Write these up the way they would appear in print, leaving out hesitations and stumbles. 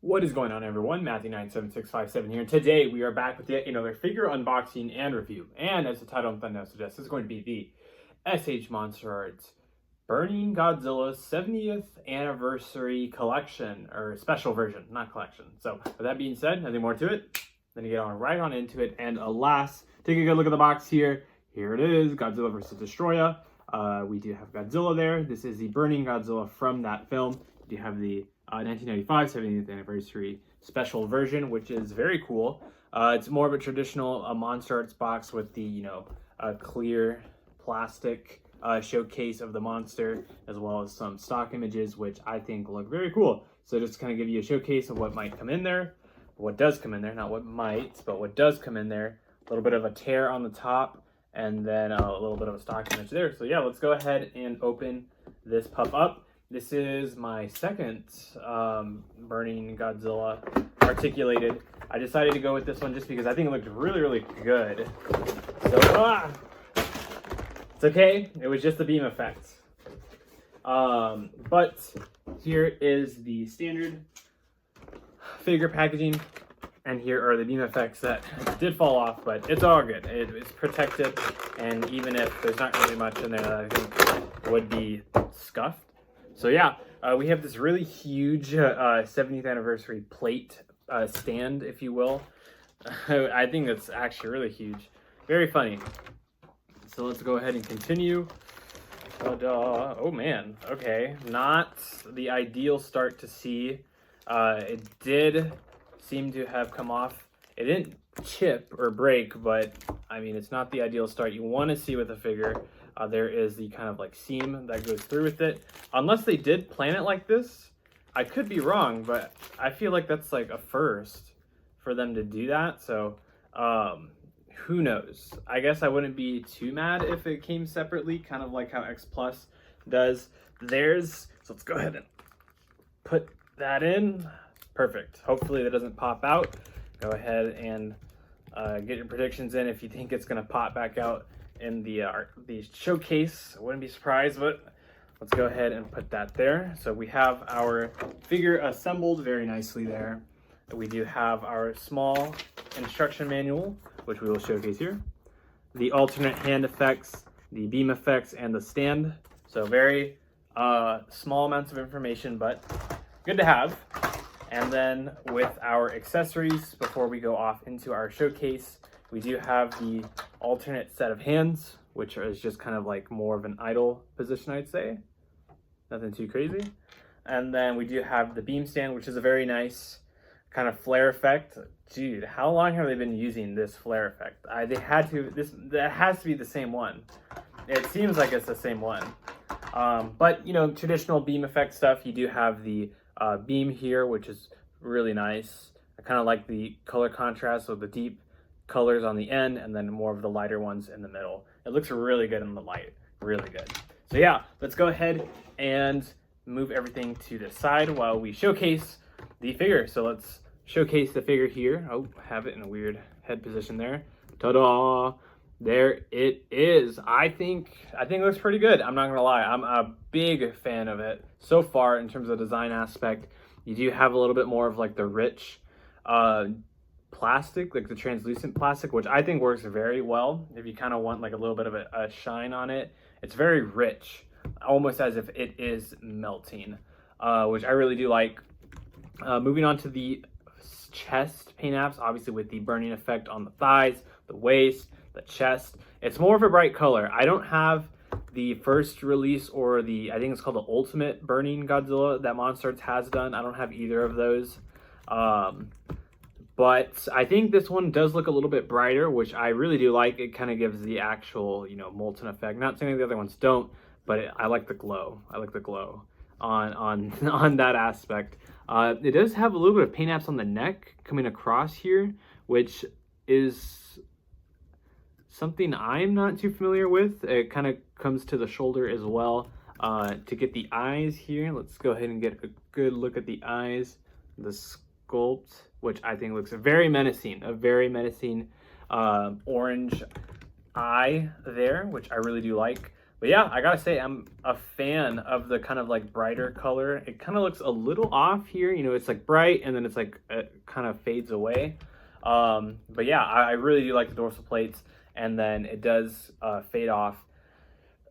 What is going on, everyone? Matthew97657 here, and today we are back with yet another figure unboxing and review. And as the title of the thumbnail suggests, this is going to be the Monsterarts Burning Godzilla 70th Anniversary Collection, or Special Version, not collection. So, with that being said, nothing more to it. Then you get right on into it, and alas, take a good look at the box here. Here it is, Godzilla vs. Destroyer. We do have Godzilla there. This is the Burning Godzilla from that film. You do have the 1995 70th anniversary special version, which is very cool. It's more of a traditional Monsterarts box with the clear plastic showcase of the monster, as well as some stock images, which I think look very cool. So just kind of give you a showcase of what might come in there, what does come in there, not what might, but what does come in there. A little bit of a tear on the top, and then a little bit of a stock image there. So yeah, let's go ahead and open this pup up. This is my second Burning Godzilla articulated. I decided to go with this one just because I think it looked really, really good. So, it's okay. It was just the beam effect. But here is the standard figure packaging, and here are the beam effects that did fall off, but it's all good. It's protected, and even if there's not really much in there that I think would be scuffed. So yeah, we have this really huge 70th anniversary plate stand, if you will. I think that's actually really huge. Very funny. So let's go ahead and continue. Oh man, okay. Not the ideal start to see. It did seem to have come off. It didn't chip or break, but I mean, it's not the ideal start you want to see with a figure. There is the kind of like seam that goes through with it. Unless they did plan it like this, I could be wrong, but I feel like that's like a first for them to do that. So who knows? I guess I wouldn't be too mad if it came separately, kind of like how X Plus does theirs. So let's go ahead and put that in. Perfect. Hopefully that doesn't pop out. Go ahead and get your predictions in if you think it's going to pop back out in the showcase. I wouldn't be surprised, but let's go ahead and put that there. So we have our figure assembled very nicely there. We do have our small instruction manual, which we will showcase here. The alternate hand effects, the beam effects, and the stand. So very small amounts of information, but good to have. And then with our accessories, before we go off into our showcase, we do have the alternate set of hands, which is just kind of like more of an idle position, I'd say. Nothing too crazy. And then we do have the beam stand, which is a very nice kind of flare effect. Dude, how long have they been using this flare effect? That has to be the same one. It seems like it's the same one. But, traditional beam effect stuff, you do have the beam here, which is really nice. I kind of like the color contrast with the deep colors on the end and then more of the lighter ones in the middle. It looks really good in the light, really good. So yeah, let's go ahead and move everything to the side while we showcase the figure. So let's showcase the figure here. Oh, have it in a weird head position there. Ta-da! There it is. I think it looks pretty good. I'm not gonna lie. I'm a big fan of it so far in terms of design aspect. You do have a little bit more of like the rich plastic, like the translucent plastic, which I think works very well if you kind of want like a little bit of a shine on it. It's very rich, almost as if it is melting, which I really do like. Moving on to the chest paint apps, obviously with the burning effect on the thighs, the waist, the chest. It's more of a bright color. I don't have the first release or I think it's called the Ultimate Burning Godzilla that Monsterarts has done. I don't have either of those. But I think this one does look a little bit brighter, which I really do like. It kind of gives the actual, molten effect. Not saying the other ones don't, but I like the glow. I like the glow on that aspect. It does have a little bit of paint apps on the neck coming across here, which is something I'm not too familiar with. It kind of comes to the shoulder as well. To get the eyes here, let's go ahead and get a good look at the eyes. The sculpt, which I think looks very menacing, a very menacing orange eye there, which I really do like. But yeah, I gotta say, I'm a fan of the kind of like brighter color. It kind of looks a little off here. You know, it's like bright and then it's like it kind of fades away. But yeah, I really do like the dorsal plates, and then it does fade off.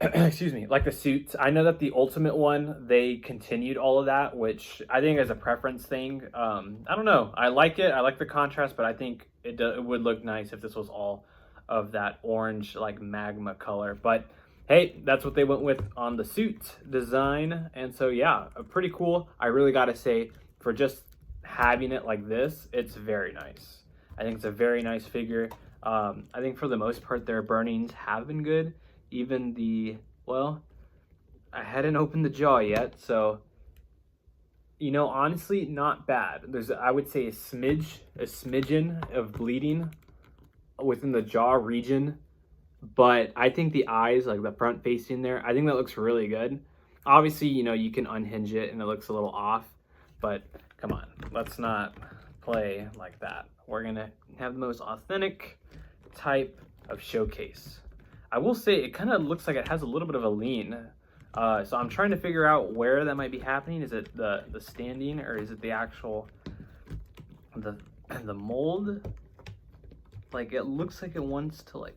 Excuse me, like the suits. I know that the Ultimate one, they continued all of that, which I think is a preference thing. I don't know. I like it. I like the contrast, but I think it would look nice if this was all of that orange, like magma color. But hey, that's what they went with on the suit design. And so, yeah, pretty cool. I really got to say, for just having it like this, it's very nice. I think it's a very nice figure. I think for the most part, their burnings have been good. Even the, well, I hadn't opened the jaw yet, so, you know, honestly, not bad. There's, I would say, a smidgen of bleeding within the jaw region, but I think the eyes, like the front facing there, I think that looks really good. Obviously, you know, you can unhinge it and it looks a little off, but come on, let's not play like that. We're gonna have the most authentic type of showcase. I will say it kind of looks like it has a little bit of a lean. So I'm trying to figure out where that might be happening. Is it the standing, or is it the actual, the mold? Like, it looks like it wants to like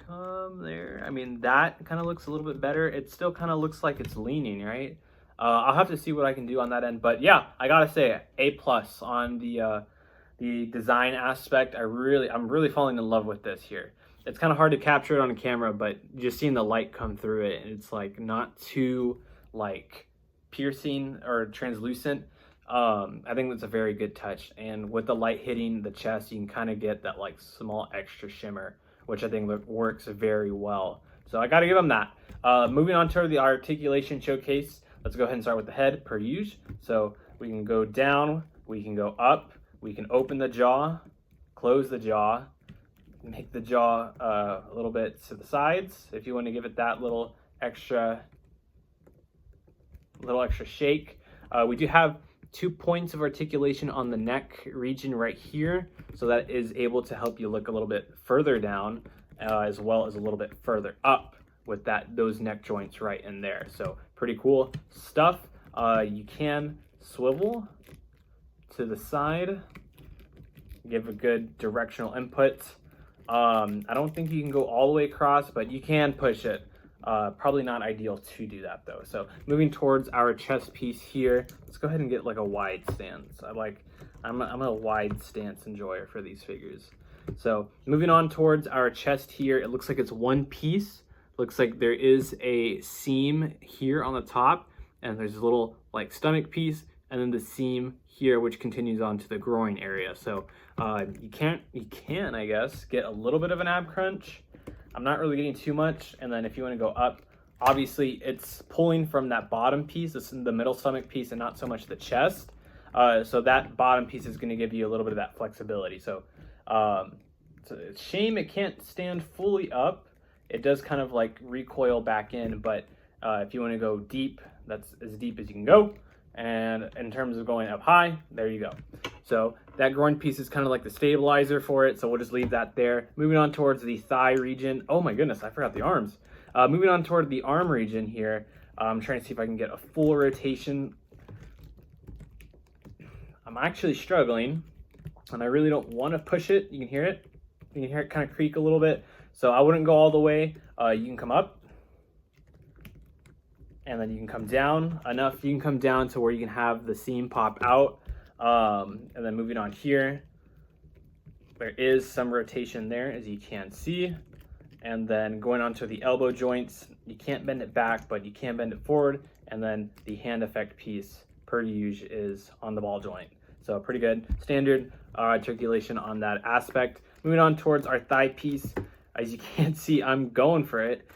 come there. I mean, that kind of looks a little bit better. It still kind of looks like it's leaning, right? I'll have to see what I can do on that end. But yeah, I gotta say, A+ on the design aspect. I'm really falling in love with this here. It's kind of hard to capture it on a camera, but just seeing the light come through it, and it's like not too like piercing or translucent. I think that's a very good touch. And with the light hitting the chest, you can kind of get that like small extra shimmer, which I think works very well. So I got to give them that. Moving on to the articulation showcase. Let's go ahead and start with the head per usual. So we can go down, we can go up, we can open the jaw, close the jaw, make the jaw a little bit to the sides if you want to give it that little extra shake. We do have 2 points of articulation on the neck region right here, so that is able to help you look a little bit further down, as well as a little bit further up with those neck joints right in there. So pretty cool stuff. You can swivel to the side, give a good directional input. I don't think you can go all the way across, but you can push it. Probably not ideal to do that though. So moving towards our chest piece here, let's go ahead and get like a wide stance. I'm a wide stance enjoyer for these figures. So moving on towards our chest here, it looks like it's one piece. Looks like there is a seam here on the top, and there's a little like stomach piece, and then the seam here, which continues on to the groin area. So you can, I guess, get a little bit of an ab crunch. I'm not really getting too much. And then if you want to go up, obviously it's pulling from that bottom piece, this is the middle stomach piece, and not so much the chest. So that bottom piece is going to give you a little bit of that flexibility. So it's a shame it can't stand fully up. It does kind of like recoil back in, but if you want to go deep, that's as deep as you can go. And in terms of going up high, there you go. So that groin piece is kind of like the stabilizer for it, so we'll just leave that there. Moving on towards the thigh region. Oh my goodness, I forgot the arms. Moving on toward the arm region here, I'm trying to see if I can get a full rotation. I'm actually struggling, and I really don't want to push it. You can hear it. You can hear it kind of creak a little bit. So I wouldn't go all the way. You can come up, and then you can come down enough. You can come down to where you can have the seam pop out. And then moving on here, there is some rotation there, as you can see. And then going on to the elbow joints, you can't bend it back, but you can bend it forward. And then the hand effect piece, per usual, is on the ball joint. So pretty good. Standard articulation on that aspect. Moving on towards our thigh piece, as you can see, I'm going for it.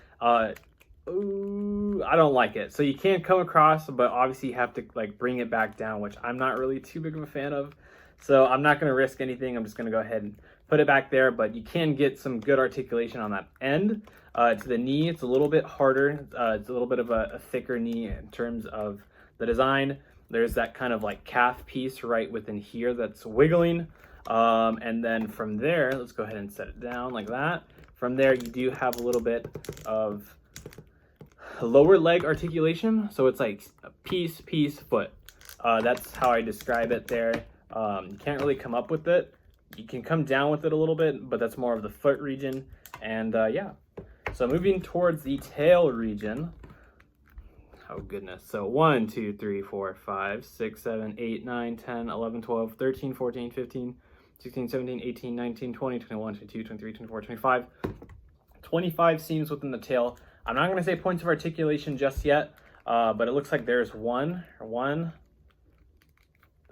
Ooh, I don't like it. So you can't come across, but obviously you have to like bring it back down, which I'm not really too big of a fan of. So I'm not going to risk anything. I'm just going to go ahead and put it back there, but you can get some good articulation on that end. To the knee, it's a little bit harder. It's a little bit of a thicker knee in terms of the design. There's that kind of like calf piece right within here that's wiggling. And then from there, let's go ahead and set it down like that. From there, you do have a little bit of lower leg articulation. So it's like piece, foot. That's how I describe it there. You can't really come up with it. You can come down with it a little bit, but that's more of the foot region. And yeah, so moving towards the tail region. Oh goodness. So 1, 2, 3, 4, 5, 6, 7, 8, 9, 10, 11, 12, 13, 14, 15, 16, 17, 18, 19, 20, 21, 22, 23, 24, 25. 25 seams within the tail. I'm not going to say points of articulation just yet, but it looks like there's one.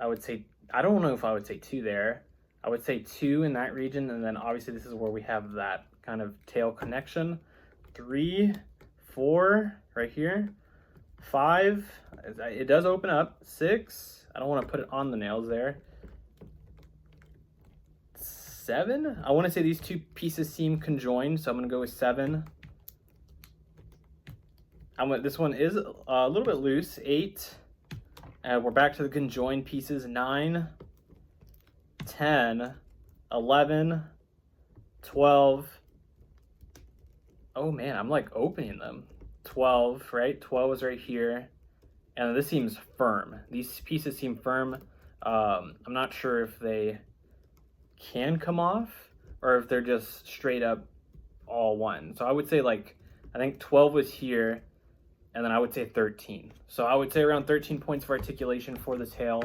I would say, I don't know if I would say 2 there. I would say 2 in that region, and then obviously this is where we have that kind of tail connection. 3, 4 right here. 5, it does open up. 6, I don't want to put it on the nails there. 7, I want to say these 2 pieces seem conjoined, so I'm going to go with 7. This one is a little bit loose. 8, and we're back to the conjoined pieces. 9, 10, 11, 12. Oh man, I'm like opening them. 12, right? 12 is right here. And this seems firm. These pieces seem firm. I'm not sure if they can come off or if they're just straight up all one. So I would say like, I think 12 was here, and then I would say 13. So I would say around 13 points of articulation for the tail,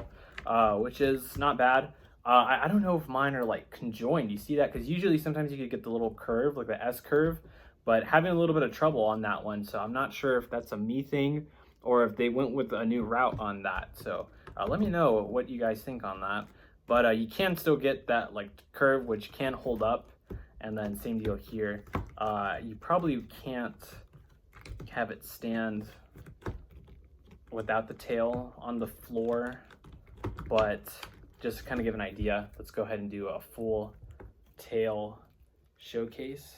which is not bad. I don't know if mine are like conjoined. You see that? Because usually sometimes you could get the little curve, like the S curve, but having a little bit of trouble on that one. So I'm not sure if that's a me thing or if they went with a new route on that. So let me know what you guys think on that. But you can still get that like curve, which can hold up. And then same deal here. You probably can't have it stand without the tail on the floor, but just to kind of give an idea, let's go ahead and do a full tail showcase.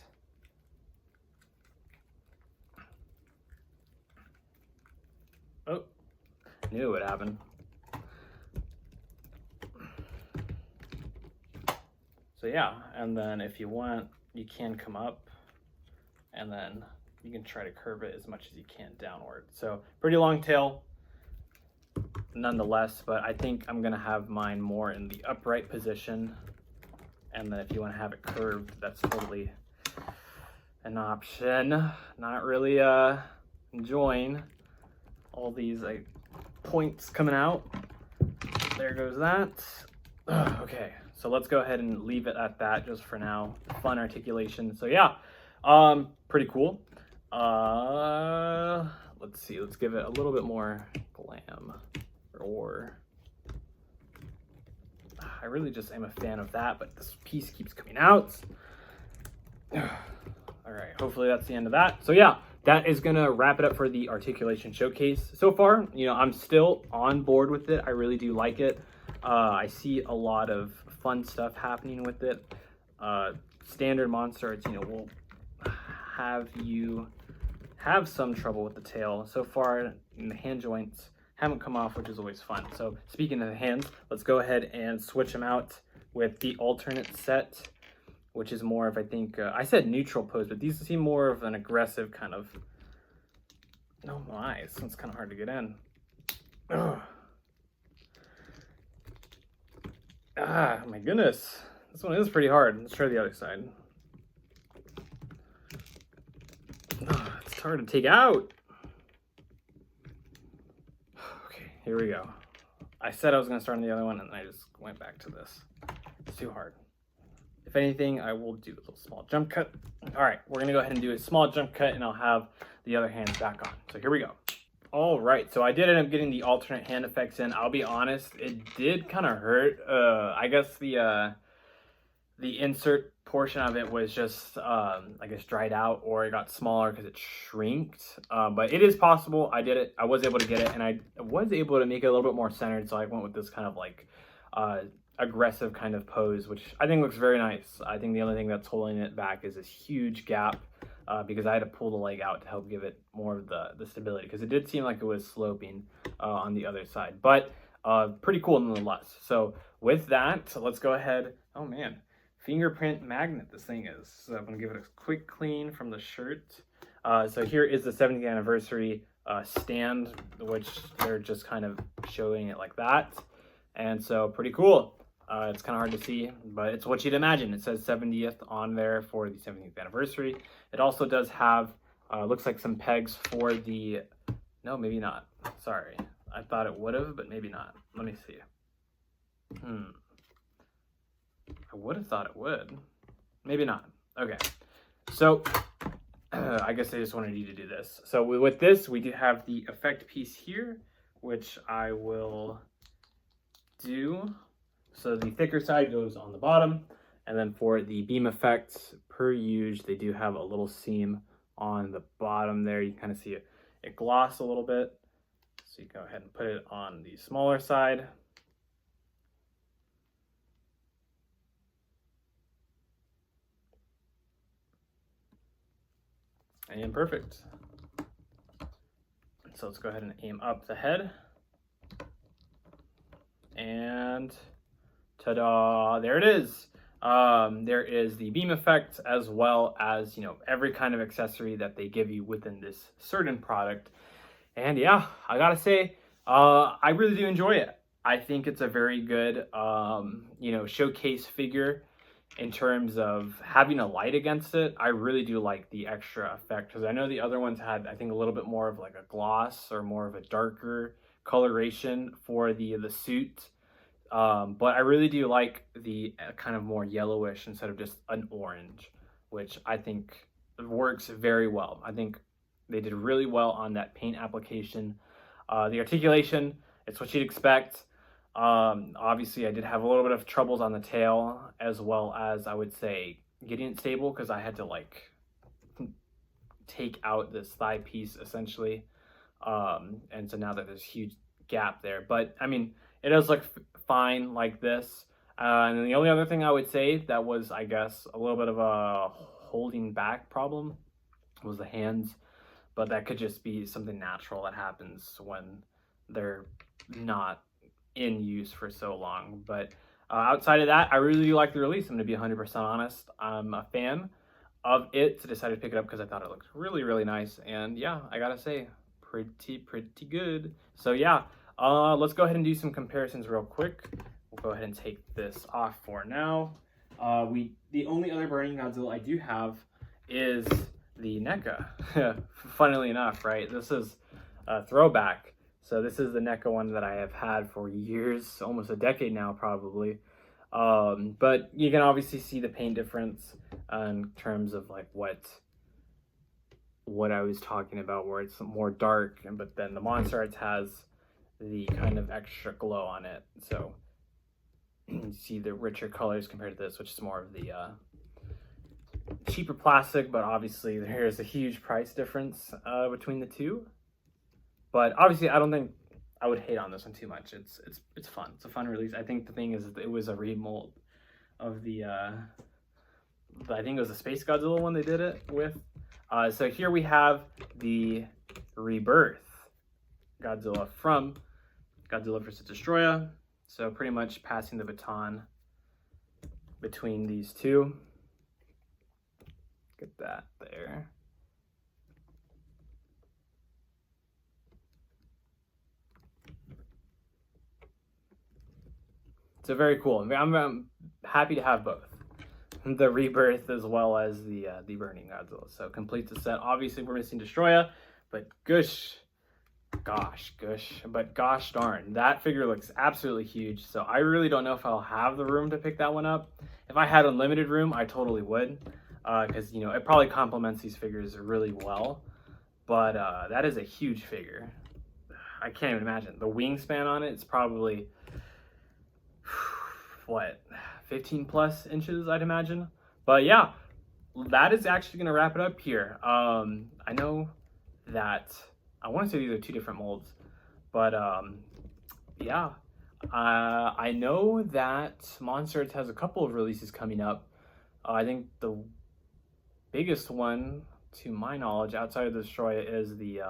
Oh, knew it would happen. So yeah, and then if you want, you can come up and then you can try to curve it as much as you can downward. So pretty long tail nonetheless, but I think I'm gonna have mine more in the upright position. And then if you want to have it curved, that's totally an option. Not really enjoying all these like points coming out. There goes that. Okay, so let's go ahead and leave it at that just for now. Fun articulation. So yeah, pretty cool. Let's see, let's give it a little bit more glam. Or I really just am a fan of that, but this piece keeps coming out. All right, hopefully that's the end of that. So yeah, that is gonna wrap it up for the articulation showcase. So far, you know, I'm still on board with it. I really do like it. I see a lot of fun stuff happening with it. Standard Monsterarts, you know, will have you have some trouble with the tail. So far, in the hand joints haven't come off, which is always fun. So speaking of the hands, let's go ahead and switch them out with the alternate set, which is more of, I think, I said neutral pose, but these seem more of an aggressive kind of, oh my, this one's kind of hard to get in. Ugh. Ah, my goodness. This one is pretty hard. Let's try the other side. Ugh, it's hard to take out. Here we go. I said I was going to start on the other one, and then I just went back to this. It's too hard. If anything, I will do a little small jump cut. All right, we're going to go ahead and do a small jump cut, and I'll have the other hand back on. So here we go. All right, so I did end up getting the alternate hand effects in. I'll be honest, it did kind of hurt. I guess the insert portion of it was just, I guess, dried out, or it got smaller because it shrinked. But it is possible. I did it. I was able to get it, and I was able to make it a little bit more centered. So I went with this kind of like aggressive kind of pose, which I think looks very nice. I think the only thing that's holding it back is this huge gap because I had to pull the leg out to help give it more of the stability, because it did seem like it was sloping on the other side. But pretty cool nonetheless. So with that, let's go ahead. Oh man. Fingerprint magnet this thing is. So I'm gonna give it a quick clean from the shirt. So here is the 70th anniversary stand, which they're just kind of showing it like that. And so pretty cool. It's kind of hard to see, but it's what you'd imagine. It says 70th on there for the 70th anniversary. It also does have, looks like some pegs for the, no, maybe not. Sorry. I thought it would have, but maybe not. Let me see. I would have thought it would. Maybe not. Okay. So I guess I just wanted you to do this. So with this, we do have the effect piece here, which I will do. So the thicker side goes on the bottom, and then for the beam effects, per usual, they do have a little seam on the bottom there. You kind of see it gloss a little bit. So you go ahead and put it on the smaller side. And perfect. So let's go ahead and aim up the head. And ta-da, there it is. There is the beam effect, as well as, you know, every kind of accessory that they give you within this certain product. And yeah, I gotta say, I really do enjoy it. I think it's a very good, you know, showcase figure in terms of having a light against it. I really do like the extra effect, because I know the other ones had, I think, a little bit more of like a gloss or more of a darker coloration for the suit. But I really do like the kind of more yellowish instead of just an orange, which I think works very well. I think they did really well on that paint application. The articulation, it's what you'd expect. Obviously, I did have a little bit of troubles on the tail, as well as, I would say, getting it stable, because I had to like take out this thigh piece essentially. And so now that there's a huge gap there, but I mean, it does look fine like this. And then the only other thing I would say that was, I guess, a little bit of a holding back problem was the hands, but that could just be something natural that happens when they're not in use for so long. But outside of that, I really do like the release. I'm going to be 100% honest. I'm a fan of it, so decided to pick it up because I thought it looked really, really nice. And yeah, I gotta say, pretty good. So yeah, let's go ahead and do some comparisons real quick. We'll go ahead and take this off for now. The only other Burning Godzilla I do have is the NECA. Funnily enough, right? This is a throwback. So this is the NECA one that I have had for years, almost a decade now probably. But you can obviously see the paint difference in terms of like what I was talking about, where it's more dark, but then the Monsterarts has the kind of extra glow on it. So you see the richer colors compared to this, which is more of the cheaper plastic, but obviously there's a huge price difference between the two. But obviously, I don't think I would hate on this one too much. It's fun. It's a fun release. I think the thing is, it was a remold of the I think it was the Space Godzilla one they did it with. So here we have the Rebirth Godzilla from Godzilla vs. Destroya. So pretty much passing the baton between these two. Get that there. So very cool. I'm happy to have both. The Rebirth as well as the Burning Godzilla. So completes the set. Obviously we're missing Destroya, but gosh darn, that figure looks absolutely huge. So I really don't know if I'll have the room to pick that one up. If I had unlimited room, I totally would, because you know, it probably complements these figures really well. But that is a huge figure. I can't even imagine the wingspan on it. It's probably what, 15 plus inches, I'd imagine. But yeah, that is actually gonna wrap it up here. I know that I want to say these are two different molds, but yeah, I know that Monsterarts has a couple of releases coming up. I think the biggest one, to my knowledge, outside of the Destroya, is the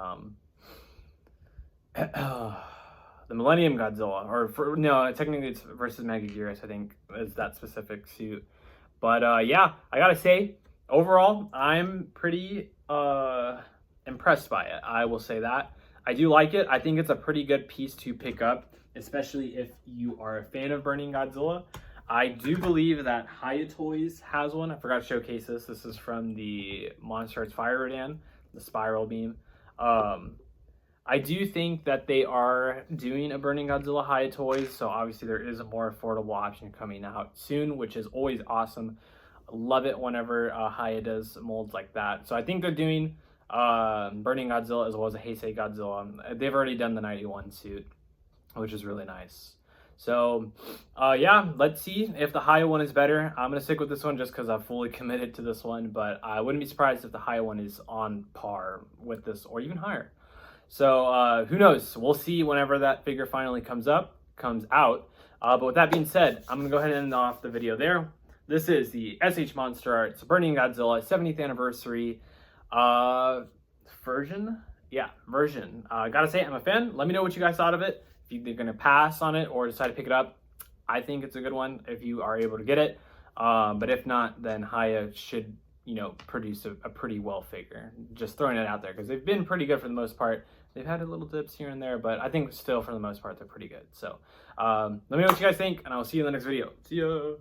Millennium Godzilla, or no, technically it's versus Megaguirus, I think, is that specific suit. But yeah, I gotta say, overall, I'm pretty impressed by it. I will say that. I do like it. I think it's a pretty good piece to pick up, especially if you are a fan of Burning Godzilla. I do believe that Hiya Toys has one. I forgot to showcase this. This is from the Monsterarts Fire Rodan, the Spiral Beam. I do think that they are doing a Burning Godzilla Hiya Toys, so obviously there is a more affordable option coming out soon, which is always awesome. Love it whenever Hiya does molds like that. So I think they're doing Burning Godzilla as well as a Heisei Godzilla. They've already done the 91 suit, which is really nice. So yeah, let's see if the Hiya one is better. I'm gonna stick with this one just because I'm fully committed to this one, but I wouldn't be surprised if the Hiya one is on par with this or even higher. So who knows? We'll see whenever that figure finally comes out. But with that being said, I'm gonna go ahead and end off the video there. This is the SH Monsterarts Burning Godzilla 70th anniversary version. Yeah, version. Gotta say, I'm a fan. Let me know what you guys thought of it. If you're gonna pass on it or decide to pick it up, I think it's a good one if you are able to get it. But if not, then Hiya should, you know, produce a pretty well figure. Just throwing it out there because they've been pretty good for the most part. They've had a little dips here and there, but I think still for the most part they're pretty good. So let me know what you guys think, and I will see you in the next video. See ya.